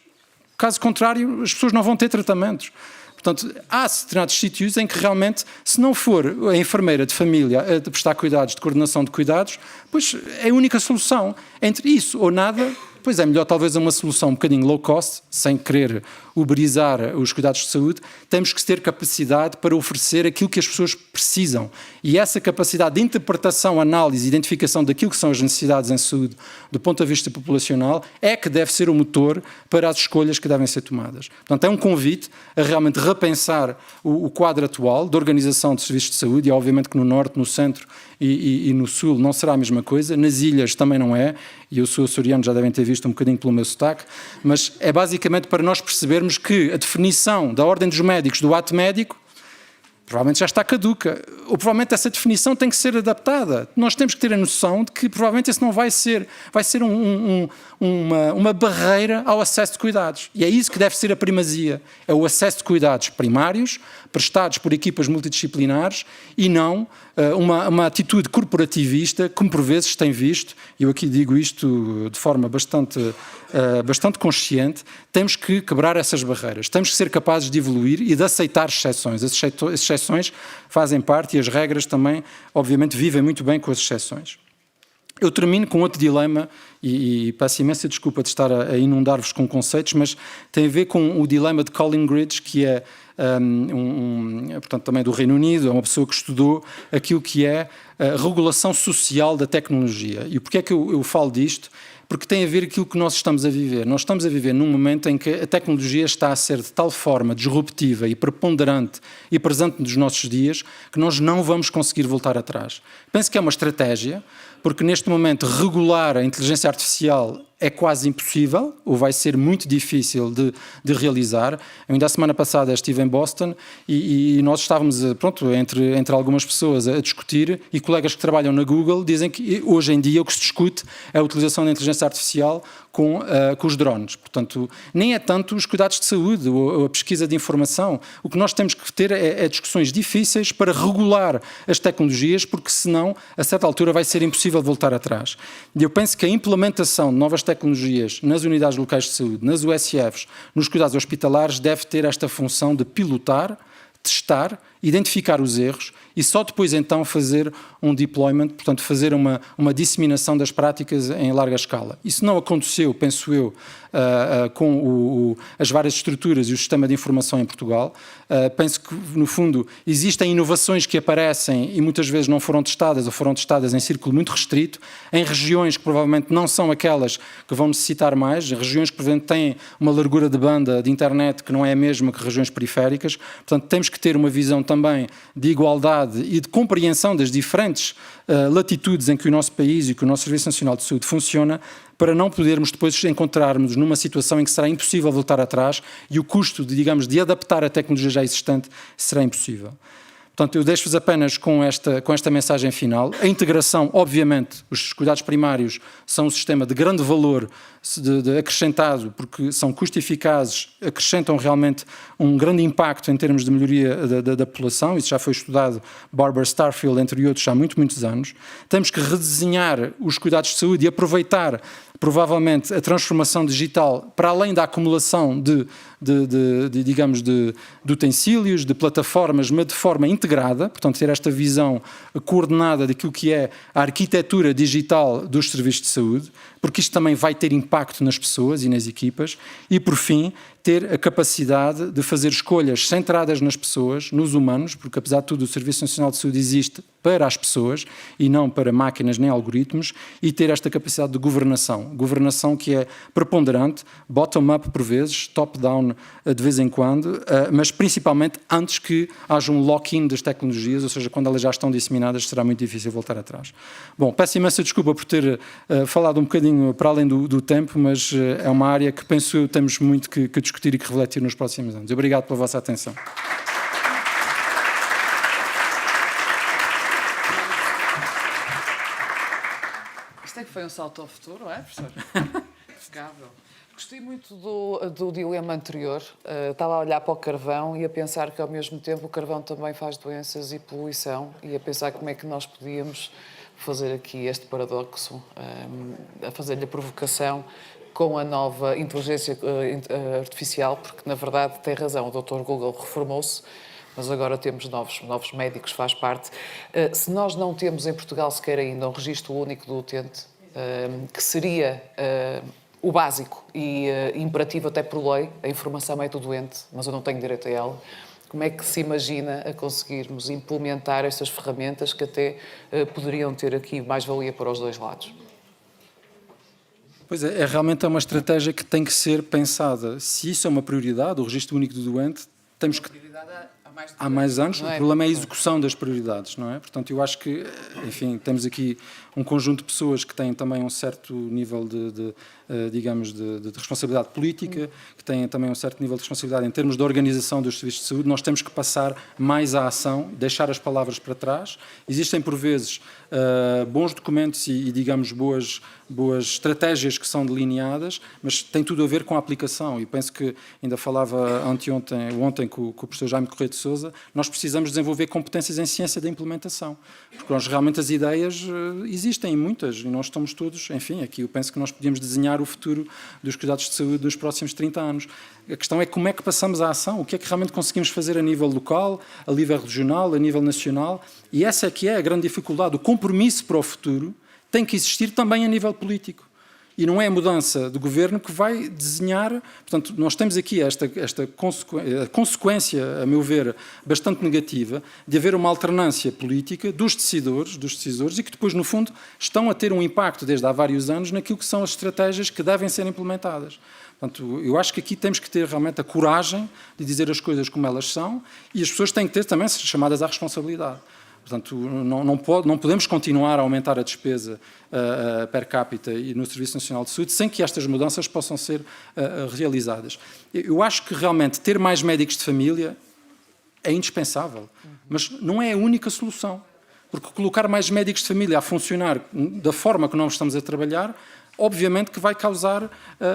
Caso contrário, as pessoas não vão ter tratamentos. Portanto, há determinados sítios em que realmente, se não for a enfermeira de família a prestar cuidados, de coordenação de cuidados, pois é a única solução. Entre isso ou nada, pois é melhor talvez uma solução um bocadinho low cost, sem querer uberizar os cuidados de saúde, temos que ter capacidade para oferecer aquilo que as pessoas precisam. E essa capacidade de interpretação, análise, identificação daquilo que são as necessidades em saúde do ponto de vista populacional é que deve ser o motor para as escolhas que devem ser tomadas. Portanto, é um convite a realmente repensar o quadro atual de organização de serviços de saúde, e obviamente que no Norte, no Centro e no Sul não será a mesma coisa, nas ilhas também não é, e eu sou açoriano, já devem ter visto um bocadinho pelo meu sotaque, mas é basicamente para nós percebermos que a definição da ordem dos médicos do ato médico provavelmente já está caduca, ou provavelmente essa definição tem que ser adaptada. Nós temos que ter a noção de que provavelmente esse não vai ser uma barreira ao acesso de cuidados. E é isso que deve ser a primazia, é o acesso de cuidados primários, prestados por equipas multidisciplinares, e não uma atitude corporativista, como por vezes tem visto, e eu aqui digo isto de forma bastante consciente. Temos que quebrar essas barreiras, temos que ser capazes de evoluir e de aceitar exceções. As exceções fazem parte, e as regras também, obviamente, vivem muito bem com as exceções. Eu termino com outro dilema, e peço imensa desculpa de estar a inundar-vos com conceitos, mas tem a ver com o dilema de Colin Gridge, que é portanto, também do Reino Unido, é uma pessoa que estudou aquilo que é a regulação social da tecnologia. E porquê é que eu falo disto? Porque tem a ver com aquilo que nós estamos a viver. Nós estamos a viver num momento em que a tecnologia está a ser de tal forma disruptiva e preponderante e presente nos nossos dias que nós não vamos conseguir voltar atrás. Penso que é uma estratégia, porque neste momento regular a inteligência artificial é quase impossível, ou vai ser muito difícil de realizar. Eu ainda a semana passada estive em Boston e nós estávamos, pronto, entre algumas pessoas a discutir, e colegas que trabalham na Google dizem que hoje em dia o que se discute é a utilização da inteligência artificial com os drones. Portanto, nem é tanto os cuidados de saúde ou a pesquisa de informação. O que nós temos que ter é discussões difíceis para regular as tecnologias, porque senão, a certa altura, vai ser impossível voltar atrás. E eu penso que a implementação de novas tecnologias nas unidades locais de saúde, nas USFs, nos cuidados hospitalares, deve ter esta função de pilotar, testar, identificar os erros e só depois então fazer um deployment, portanto fazer uma disseminação das práticas em larga escala. Isso não aconteceu, penso eu, com as várias estruturas e o sistema de informação em Portugal. Penso que, no fundo, existem inovações que aparecem e muitas vezes não foram testadas ou foram testadas em círculo muito restrito, em regiões que provavelmente não são aquelas que vão necessitar mais, regiões que provavelmente têm uma largura de banda de internet que não é a mesma que regiões periféricas. Portanto, temos que ter uma visão também de igualdade e de compreensão das diferentes latitudes em que o nosso país e que o nosso Serviço Nacional de Saúde funciona, para não podermos depois encontrarmos numa situação em que será impossível voltar atrás e o custo, de adaptar a tecnologia já existente será impossível. Portanto, eu deixo-vos apenas com esta mensagem final. A integração, obviamente, os cuidados primários são um sistema de grande valor acrescentado, porque são custo-eficazes, acrescentam realmente um grande impacto em termos de melhoria da população. Isso já foi estudado, Barbara Starfield, entre outros, há muitos anos. Temos que redesenhar os cuidados de saúde e aproveitar, provavelmente, a transformação digital para além da acumulação de utensílios, de plataformas, mas de forma integrada, portanto, ter esta visão coordenada daquilo que é a arquitetura digital dos serviços de saúde, porque isto também vai ter impacto nas pessoas e nas equipas, e, por fim, ter a capacidade de fazer escolhas centradas nas pessoas, nos humanos, porque, apesar de tudo, o Serviço Nacional de Saúde existe para as pessoas e não para máquinas nem algoritmos, e ter esta capacidade de governação que é preponderante, bottom-up por vezes, top-down de vez em quando, mas principalmente antes que haja um lock-in das tecnologias, ou seja, quando elas já estão disseminadas será muito difícil voltar atrás. Bom, peço imensa desculpa por ter falado um bocadinho para além do tempo, mas é uma área que penso eu temos muito que discutir e que refletir nos próximos anos. Obrigado pela vossa atenção. Isto é que foi um salto ao futuro, não é, professor? Impecável. Gostei muito do dilema anterior. Estava a olhar para o carvão e a pensar que, ao mesmo tempo, o carvão também faz doenças e poluição, e a pensar como é que nós podíamos fazer aqui este paradoxo, a fazer-lhe a provocação com a nova inteligência artificial, porque, na verdade, tem razão, o Dr. Google reformou-se, mas agora temos novos médicos, faz parte. Se nós não temos em Portugal sequer ainda um registro único do utente, que seria o básico e imperativo até por lei, a informação é do doente, mas eu não tenho direito a ela. Como é que se imagina a conseguirmos implementar estas ferramentas que até poderiam ter aqui mais-valia para os dois lados? Pois é, realmente uma estratégia que tem que ser pensada. Se isso é uma prioridade, o registro único do doente, temos que... Há mais anos, o problema é a execução das prioridades, não é? Portanto, eu acho que, enfim, temos aqui um conjunto de pessoas que têm também um certo nível digamos, de responsabilidade política, que têm também um certo nível de responsabilidade em termos de organização dos serviços de saúde. Nós temos que passar mais à ação, deixar as palavras para trás. Existem, por vezes, bons documentos e digamos, boas estratégias que são delineadas, mas tem tudo a ver com a aplicação. E penso que, ainda falava ontem com o professor Jaime Correia de Sousa, nós precisamos desenvolver competências em ciência da implementação, porque nós realmente as ideias existem muitas e nós estamos todos, enfim, aqui eu penso que nós podíamos desenhar o futuro dos cuidados de saúde nos próximos 30 anos. A questão é como é que passamos à ação, o que é que realmente conseguimos fazer a nível local, a nível regional, a nível nacional, e essa é que é a grande dificuldade. O compromisso para o futuro tem que existir também a nível político. E não é a mudança do governo que vai desenhar... Portanto, nós temos aqui esta consequência, a meu ver, bastante negativa, de haver uma alternância política dos decisores e que depois, no fundo, estão a ter um impacto desde há vários anos naquilo que são as estratégias que devem ser implementadas. Portanto, eu acho que aqui temos que ter realmente a coragem de dizer as coisas como elas são e as pessoas têm que ter também chamadas à responsabilidade. Portanto, não podemos continuar a aumentar a despesa per capita e no Serviço Nacional de Saúde sem que estas mudanças possam ser realizadas. Eu acho que realmente ter mais médicos de família é indispensável, mas não é a única solução, porque colocar mais médicos de família a funcionar da forma que nós estamos a trabalhar, obviamente que vai causar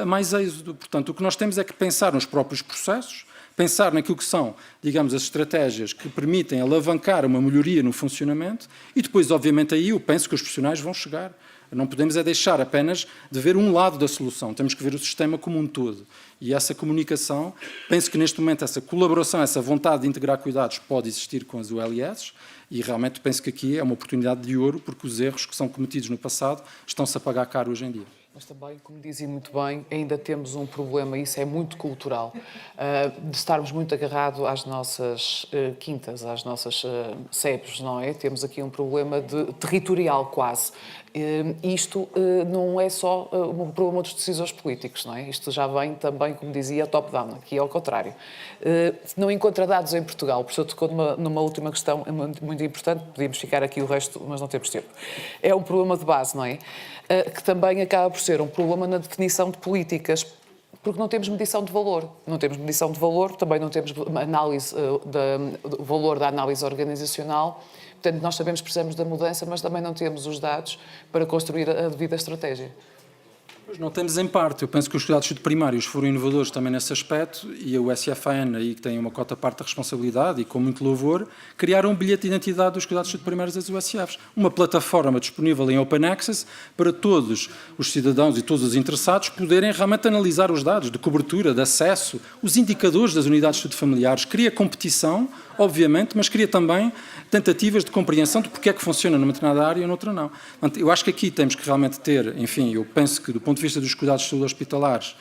mais êxodo. Portanto, o que nós temos é que pensar nos próprios processos, pensar naquilo que são, digamos, as estratégias que permitem alavancar uma melhoria no funcionamento e depois, obviamente, aí eu penso que os profissionais vão chegar. Não podemos é deixar apenas de ver um lado da solução, temos que ver o sistema como um todo. E essa comunicação, penso que neste momento essa colaboração, essa vontade de integrar cuidados pode existir com as ULS e realmente penso que aqui é uma oportunidade de ouro porque os erros que são cometidos no passado estão-se a pagar caro hoje em dia. Mas também, como dizem muito bem, ainda temos um problema, e isso é muito cultural, de estarmos muito agarrados às nossas quintas, às nossas sebes, não é? Temos aqui um problema territorial quase. Isto não é só um problema dos decisores políticos, não é? Isto já vem também, como dizia, top-down, aqui é ao contrário. Não encontra dados em Portugal, o professor tocou numa última questão muito importante, podíamos ficar aqui o resto, mas não temos tempo. É um problema de base, não é? Que também acaba por ser um problema na definição de políticas, porque não temos medição de valor. Não temos medição de valor, também não temos análise do valor da análise organizacional. Portanto, nós sabemos que precisamos da mudança, mas também não temos os dados para construir a devida estratégia. Pois não temos em parte. Eu penso que os cuidados de saúde primários foram inovadores também nesse aspecto e a USFAN, aí que tem uma cota parte da responsabilidade e com muito louvor, criaram um bilhete de identidade dos cuidados de saúde primários das USFs. Uma plataforma disponível em Open Access para todos os cidadãos e todos os interessados poderem realmente analisar os dados de cobertura, de acesso, os indicadores das unidades de saúde familiares. Cria competição, obviamente, mas cria também tentativas de compreensão de porque é que funciona numa determinada área e noutra não. Portanto, eu acho que aqui temos que realmente ter, enfim, eu penso que do ponto de vista dos cuidados de saúde hospitalares,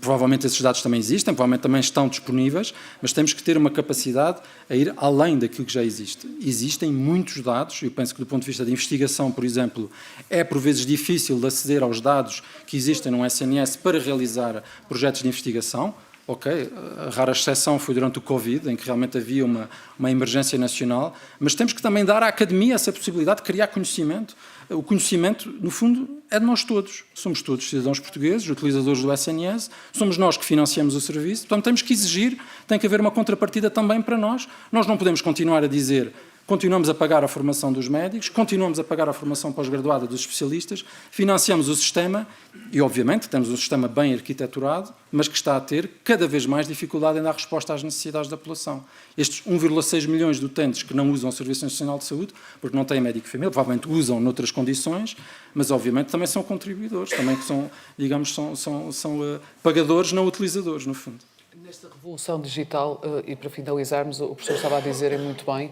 provavelmente esses dados também existem, provavelmente também estão disponíveis, mas temos que ter uma capacidade a ir além daquilo que já existe. Existem muitos dados, eu penso que do ponto de vista de investigação, por exemplo, é por vezes difícil de aceder aos dados que existem no SNS para realizar projetos de investigação. Ok, a rara exceção foi durante o Covid, em que realmente havia uma emergência nacional, mas temos que também dar à academia essa possibilidade de criar conhecimento. O conhecimento, no fundo, é de nós todos. Somos todos cidadãos portugueses, utilizadores do SNS, somos nós que financiamos o serviço, portanto temos que exigir, tem que haver uma contrapartida também para nós. Nós não podemos continuar a dizer... Continuamos a pagar a formação dos médicos, continuamos a pagar a formação pós-graduada dos especialistas, financiamos o sistema e, obviamente, temos um sistema bem arquiteturado, mas que está a ter cada vez mais dificuldade em dar resposta às necessidades da população. Estes 1,6 milhões de utentes que não usam o Serviço Nacional de Saúde, porque não têm médico de família, provavelmente usam noutras condições, mas, obviamente, também são contribuidores, também são, digamos, são pagadores, não utilizadores, no fundo. Nesta revolução digital, e para finalizarmos, o professor estava a dizer muito bem,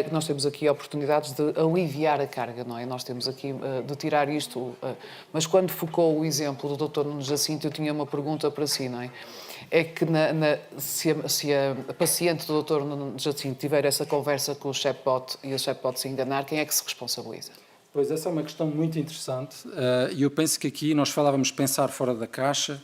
que nós temos aqui oportunidades de aliviar a carga, não é? Nós temos aqui de tirar isto, mas quando focou o exemplo do Dr. Nuno Jacinto, eu tinha uma pergunta para si, não é? É que se a paciente do Dr. Nuno Jacinto tiver essa conversa com o chatbot e o chatbot se enganar, quem é que se responsabiliza? Pois, essa é uma questão muito interessante e eu penso que aqui nós falávamos pensar fora da caixa.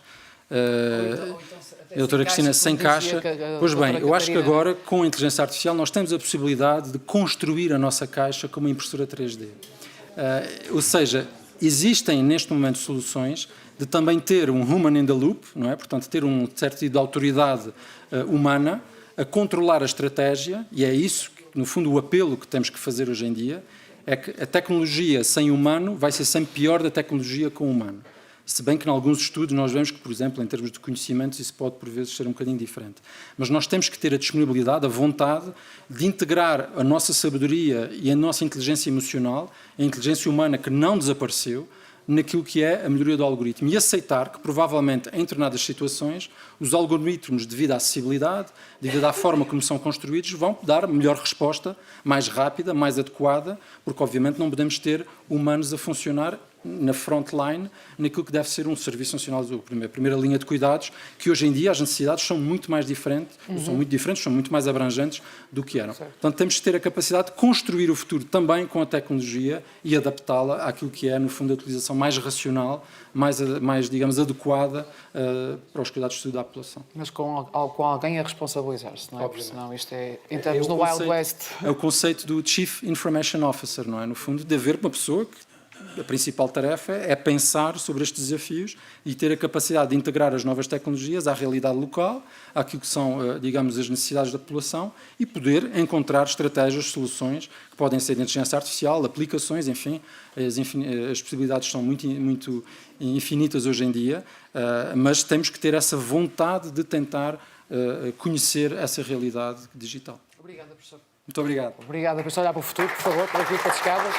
A doutora Cristina, sem caixa. Pois bem, eu acho que agora, com a inteligência artificial, nós temos a possibilidade de construir a nossa caixa com uma impressora 3D. Ou seja, existem neste momento soluções de também ter um human in the loop, não é? Portanto, ter um certo tipo de autoridade humana a controlar a estratégia, e é isso, no fundo, o apelo que temos que fazer hoje em dia, é que a tecnologia sem humano vai ser sempre pior da tecnologia com humano. Se bem que, em alguns estudos, nós vemos que, por exemplo, em termos de conhecimentos, isso pode, por vezes, ser um bocadinho diferente. Mas nós temos que ter a disponibilidade, a vontade de integrar a nossa sabedoria e a nossa inteligência emocional, a inteligência humana que não desapareceu, naquilo que é a melhoria do algoritmo. E aceitar que, provavelmente, em determinadas situações, os algoritmos, devido à acessibilidade, devido à forma como são construídos, vão dar melhor resposta, mais rápida, mais adequada, porque, obviamente, não podemos ter humanos a funcionar na frontline, naquilo que deve ser um serviço nacional, a primeira linha de cuidados, que hoje em dia as necessidades são muito mais diferentes, são muito mais abrangentes do que eram. Certo. Portanto, temos que ter a capacidade de construir o futuro também com a tecnologia e adaptá-la àquilo que é, no fundo, a utilização mais racional, mais digamos, adequada para os cuidados de saúde da população. Mas com alguém a responsabilizar-se, não é? Porque senão isto é, entramos É no Wild West. É o conceito do Chief Information Officer, não é? No fundo, de haver uma pessoa que a principal tarefa é pensar sobre estes desafios e ter a capacidade de integrar as novas tecnologias à realidade local, àquilo que são, digamos, as necessidades da população e poder encontrar estratégias, soluções que podem ser de inteligência artificial, aplicações, enfim, as possibilidades são muito infinitas hoje em dia, mas temos que ter essa vontade de tentar conhecer essa realidade digital. Obrigada, professor. Muito obrigado. Obrigada, professor. Olhar para o futuro, por favor, para aqui para as escadas.